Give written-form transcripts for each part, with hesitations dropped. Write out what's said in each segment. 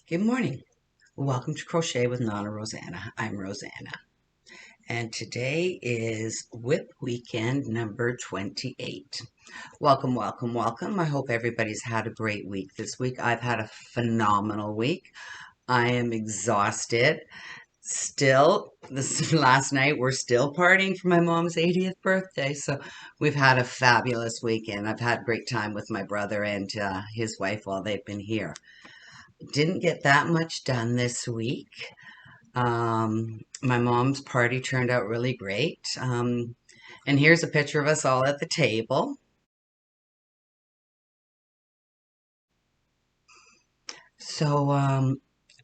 Good morning. Welcome to Crochet with Nana Rosanna. I'm Rosanna. And today is WIP weekend number 28. Welcome, welcome, welcome. I hope everybody's had a great week this week. I've had a phenomenal week. I am exhausted. Still, this last night, we're still partying for my mom's 80th birthday. So we've had a fabulous weekend. I've had a great time with my brother and his wife while they've been here. Didn't get that much done this week. My mom's party turned out really great. And here's a picture of us all at the table. So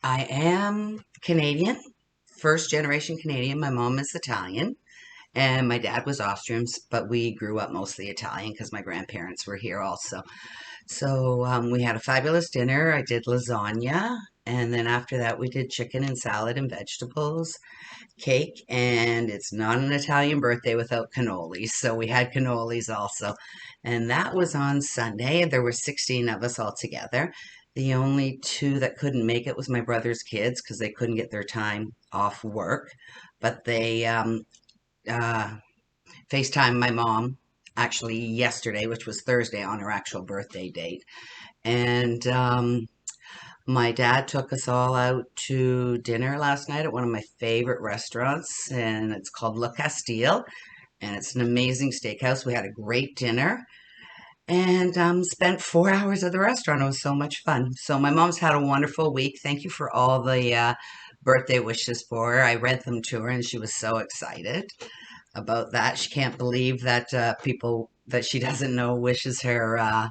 I am Canadian, first generation Canadian. My mom is Italian, and my dad was Austrian, but we grew up mostly Italian because my grandparents were here also. So we had a fabulous dinner. I did lasagna, and then after that, we did chicken and salad and vegetables, cake, and it's not an Italian birthday without cannolis. So we had cannolis also. And that was on Sunday, and there were 16 of us all together. The only two that couldn't make it was my brother's kids because they couldn't get their time off work. But they uh, FaceTimed my mom actually yesterday, which was Thursday on her actual birthday date. And my dad took us all out to dinner last night at one of my favorite restaurants, and it's called Le Castile, and it's an amazing steakhouse. We had a great dinner and spent 4 hours at the restaurant. It was so much fun. So my mom's had a wonderful week. Thank you for all the birthday wishes for her. I read them to her, and she was so excited about that. She can't believe that people that she doesn't know wishes her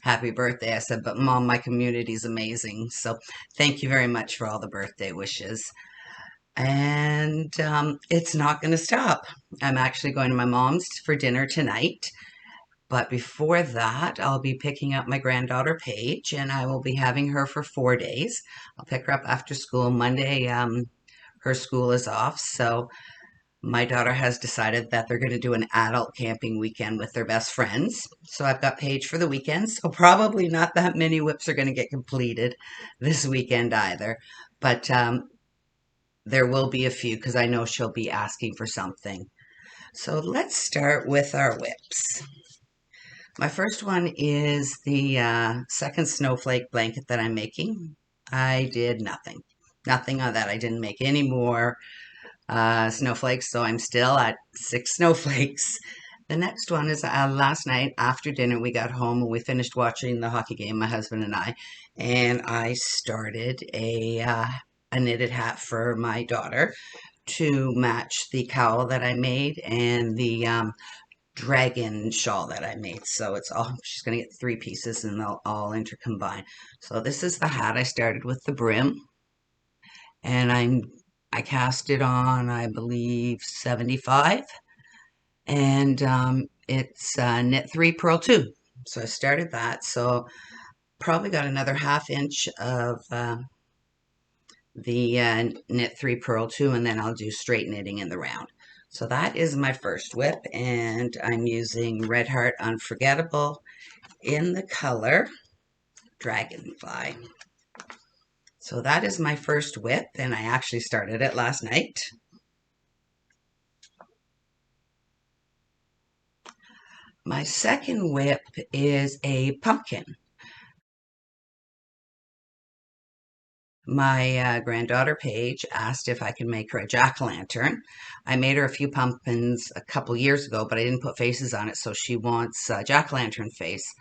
happy birthday. I said, but Mom, my community is amazing. So thank you very much for all the birthday wishes. And it's not going to stop. I'm actually going to my mom's for dinner tonight. But before that, I'll be picking up my granddaughter Paige, and I will be having her for 4 days. I'll pick her up after school Monday. Her school is off, so my daughter has decided that they're going to do an adult camping weekend with their best friends. So I've got Paige for the weekend. So probably not that many WIPs are going to get completed this weekend either. But there will be a few because I know she'll be asking for something. So let's start with our WIPs. My first one is the second snowflake blanket that I'm making. I did nothing. Nothing on that. I didn't make any more snowflakes, so I'm still at 6 snowflakes. The next one is last night after dinner, we got home and we finished watching the hockey game, my husband and I started a knitted hat for my daughter to match the cowl that I made and the dragon shawl that I made. So it's all, she's going to get 3 pieces and they'll all intercombine. So this is the hat. I started with the brim and I cast it on, I believe, 75, and it's knit 3, purl 2. So I started that. So probably got another 1/2 inch of the knit 3, purl 2, and then I'll do straight knitting in the round. So that is my first WIP, and I'm using Red Heart Unforgettable in the color Dragonfly. So that is my first WIP, and I actually started it last night. My second WIP is a pumpkin. My granddaughter Paige asked if I could make her a jack-o'-lantern. I made her a few pumpkins a couple years ago, but I didn't put faces on it, so she wants a jack-o'-lantern face.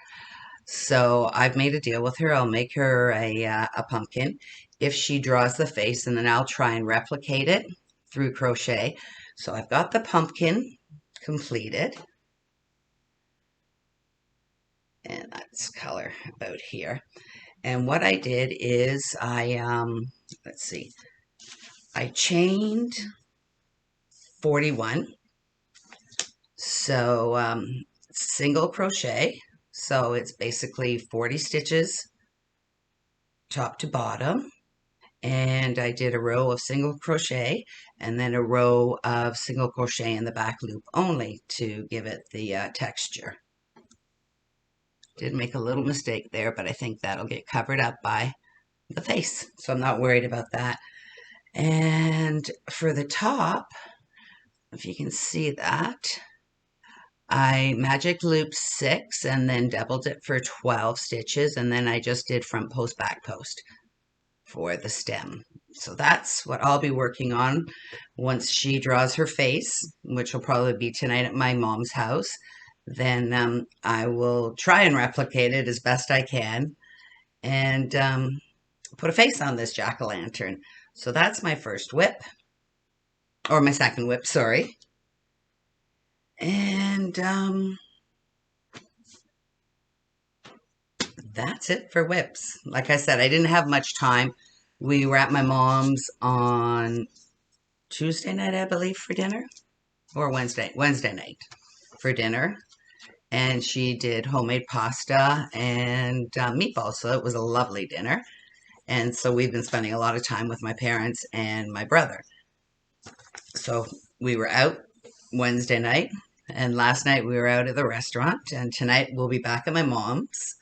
So I've made a deal with her. I'll make her a pumpkin if she draws the face, and then I'll try and replicate it through crochet. So I've got the pumpkin completed. And that's color about here. And what I did is let's see, I chained 41. So single crochet. So it's basically 40 stitches top to bottom. And I did a row of single crochet and then a row of single crochet in the back loop only to give it the texture. Did make a little mistake there, but I think that'll get covered up by the face. So I'm not worried about that. And for the top, if you can see that, I magic looped 6 and then doubled it for 12 stitches, and then I just did front post, back post for the stem. So that's what I'll be working on once she draws her face, which will probably be tonight at my mom's house. Then I will try and replicate it as best I can and put a face on this jack-o'-lantern. So that's my first WIP, or my second WIP, sorry. And that's it for WIPs. Like I said, I didn't have much time. We were at my mom's on Tuesday night, I believe, for dinner, or Wednesday night for dinner. And she did homemade pasta and meatballs. So it was a lovely dinner. And so we've been spending a lot of time with my parents and my brother. So we were out Wednesday night, and last night we were out at the restaurant, and tonight we'll be back at my mom's.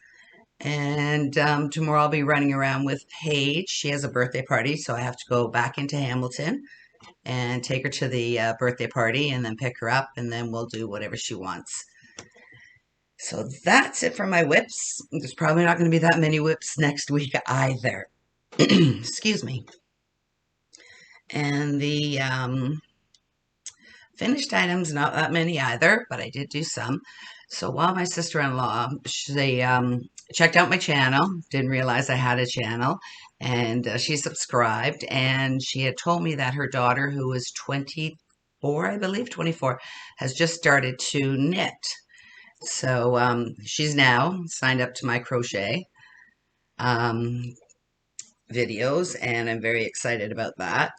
And tomorrow I'll be running around with Paige. She has a birthday party, so I have to go back into Hamilton and take her to the birthday party and then pick her up, and then we'll do whatever she wants. So that's it for my WIPs. There's probably not going to be that many WIPs next week either. Excuse me. And the finished items, not that many either, but I did do some. So while my sister-in-law, she checked out my channel, didn't realize I had a channel, and she subscribed, and she had told me that her daughter, who is 24, I believe, 24, has just started to knit. So she's now signed up to my crochet videos, and I'm very excited about that.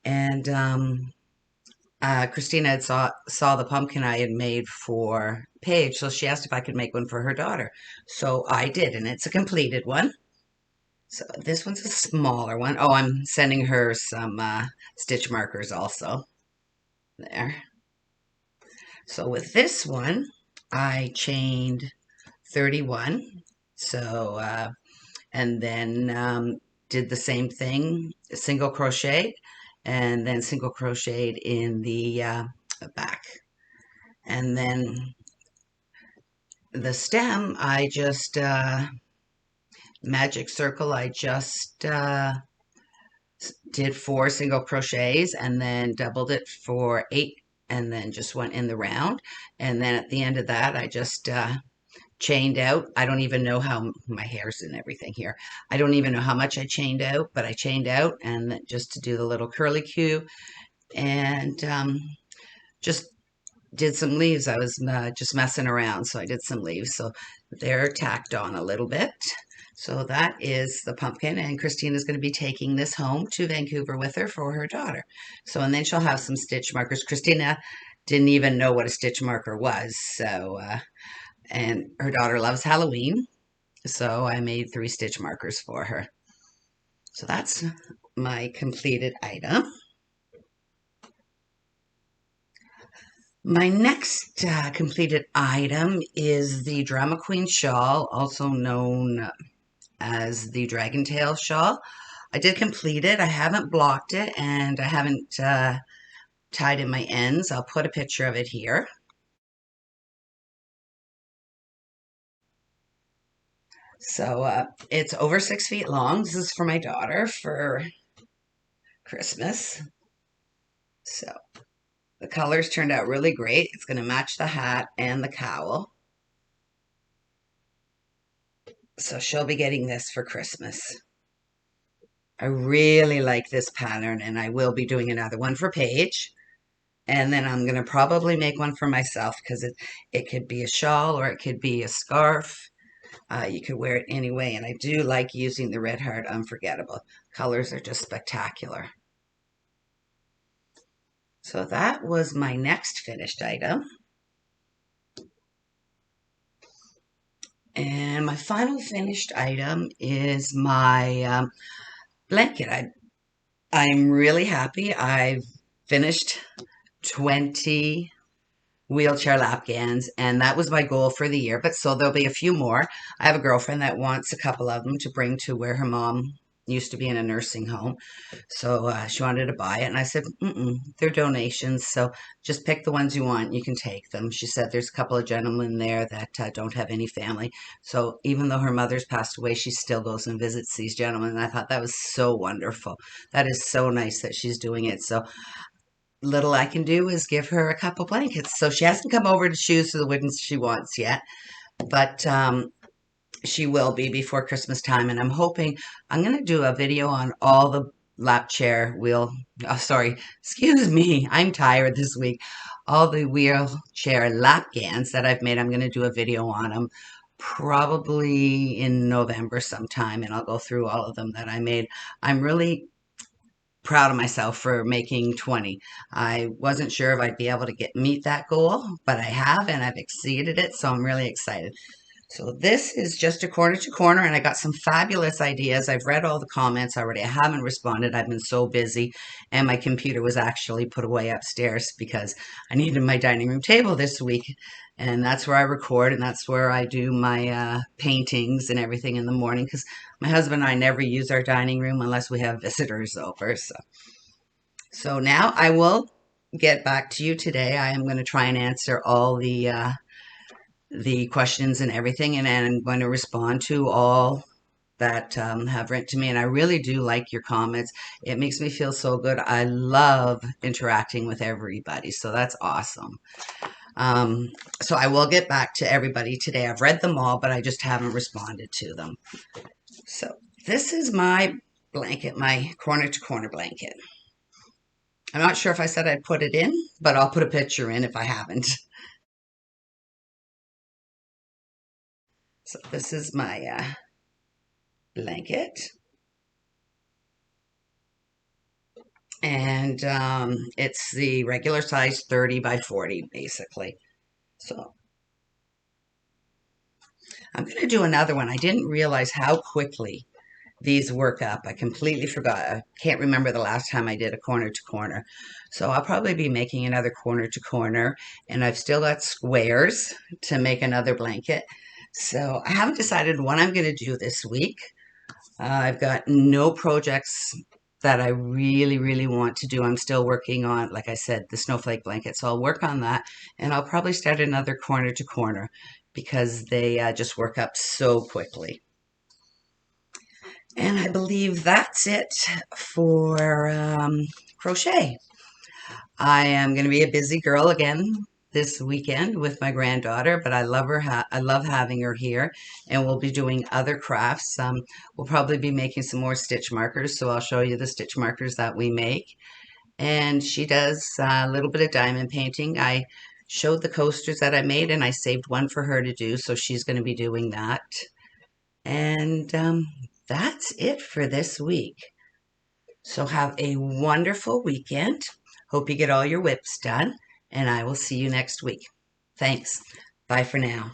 And Christina had saw the pumpkin I had made for Paige, so she asked if I could make one for her daughter. So I did, and it's a completed one. So this one's a smaller one. Oh, I'm sending her some stitch markers also. There. So with this one, I chained 31. So, and then did the same thing, single crochet, and then single crocheted in the back. And then the stem, I just magic circle, I just did 4 single crochets and then doubled it for 8 and then just went in the round. And then at the end of that, I just chained out. I don't even know how, my hair's and everything here. I don't even know how much I chained out, but I chained out, and just to do the little curly Q, and just did some leaves. I was just messing around, so I did some leaves. So they're tacked on a little bit. So that is the pumpkin, and Christina's going to be taking this home to Vancouver with her for her daughter. So, and then she'll have some stitch markers. Christina didn't even know what a stitch marker was, so and her daughter loves Halloween, so I made 3 stitch markers for her. So that's my completed item. My next completed item is the Drama Queen shawl, also known as the Dragon Tail shawl. I did complete it. I haven't blocked it, and I haven't tied in my ends. I'll put a picture of it here. So it's over 6 feet long. This is for my daughter for Christmas. So the colors turned out really great. It's going to match the hat and the cowl. So she'll be getting this for Christmas. I really like this pattern, and I will be doing another one for Paige. And then I'm going to probably make one for myself, because it could be a shawl or it could be a scarf. You could wear it anyway, and I do like using the Red Heart Unforgettable. Colors are just spectacular. So that was my next finished item. And my final finished item is my blanket. I'm really happy. I've finished 20 wheelchair lap gowns, and that was my goal for the year, but so there'll be a few more. I have a girlfriend that wants a couple of them to bring to where her mom used to be in a nursing home. So she wanted to buy it, and I said, they're donations, so just pick the ones you want. You can take them. She said there's a couple of gentlemen there that don't have any family. So even though her mother's passed away, she still goes and visits these gentlemen. And I thought that was so wonderful. That is so nice that she's doing it. So little I can do is give her a couple blankets. So she hasn't come over to choose the ones she wants yet, but she will be before Christmas time. And I'm hoping I'm going to do a video on all the lap chair wheel. Oh, sorry. Excuse me. I'm tired this week. All the wheelchair lap gans that I've made, I'm going to do a video on them probably in November sometime. And I'll go through all of them that I made. I'm really proud of myself for making 20. I wasn't sure if I'd be able to meet that goal, but I have, and I've exceeded it. So I'm really excited. So this is just a corner to corner, and I got some fabulous ideas. I've read all the comments already. I haven't responded. I've been so busy, and my computer was actually put away upstairs because I needed my dining room table this week, and that's where I record, and that's where I do my paintings and everything in the morning, because my husband and I never use our dining room unless we have visitors over. So now I will get back to you today. I am going to try and answer all the questions and everything, and I'm going to respond to all that have written to me. And I really do like your comments. It makes me feel so good. I love interacting with everybody, so that's awesome. So I will get back to everybody today. I've read them all, but I just haven't responded to them. So this is my blanket, my corner to corner blanket. I'm not sure if I said I'd put it in, but I'll put a picture in if I haven't. So this is my blanket. And it's the regular size 30 by 40, basically. So I'm going to do another one. I didn't realize how quickly these work up. I completely forgot. I can't remember the last time I did a corner to corner. So I'll probably be making another corner to corner. And I've still got squares to make another blanket. So I haven't decided what I'm going to do this week. I've got no projects that I really, really want to do. I'm still working on, like I said, the snowflake blanket. So I'll work on that, and I'll probably start another corner to corner because they just work up so quickly. And I believe that's it for crochet. I am going to be a busy girl again this weekend with my granddaughter, but I love her. I love having her here, and we'll be doing other crafts. We'll probably be making some more stitch markers, so I'll show you the stitch markers that we make. And she does a little bit of diamond painting. I showed the coasters that I made, and I saved one for her to do, so she's going to be doing that. And that's it for this week. So have a wonderful weekend. Hope you get all your WIPs done, and I will see you next week. Thanks. Bye for now.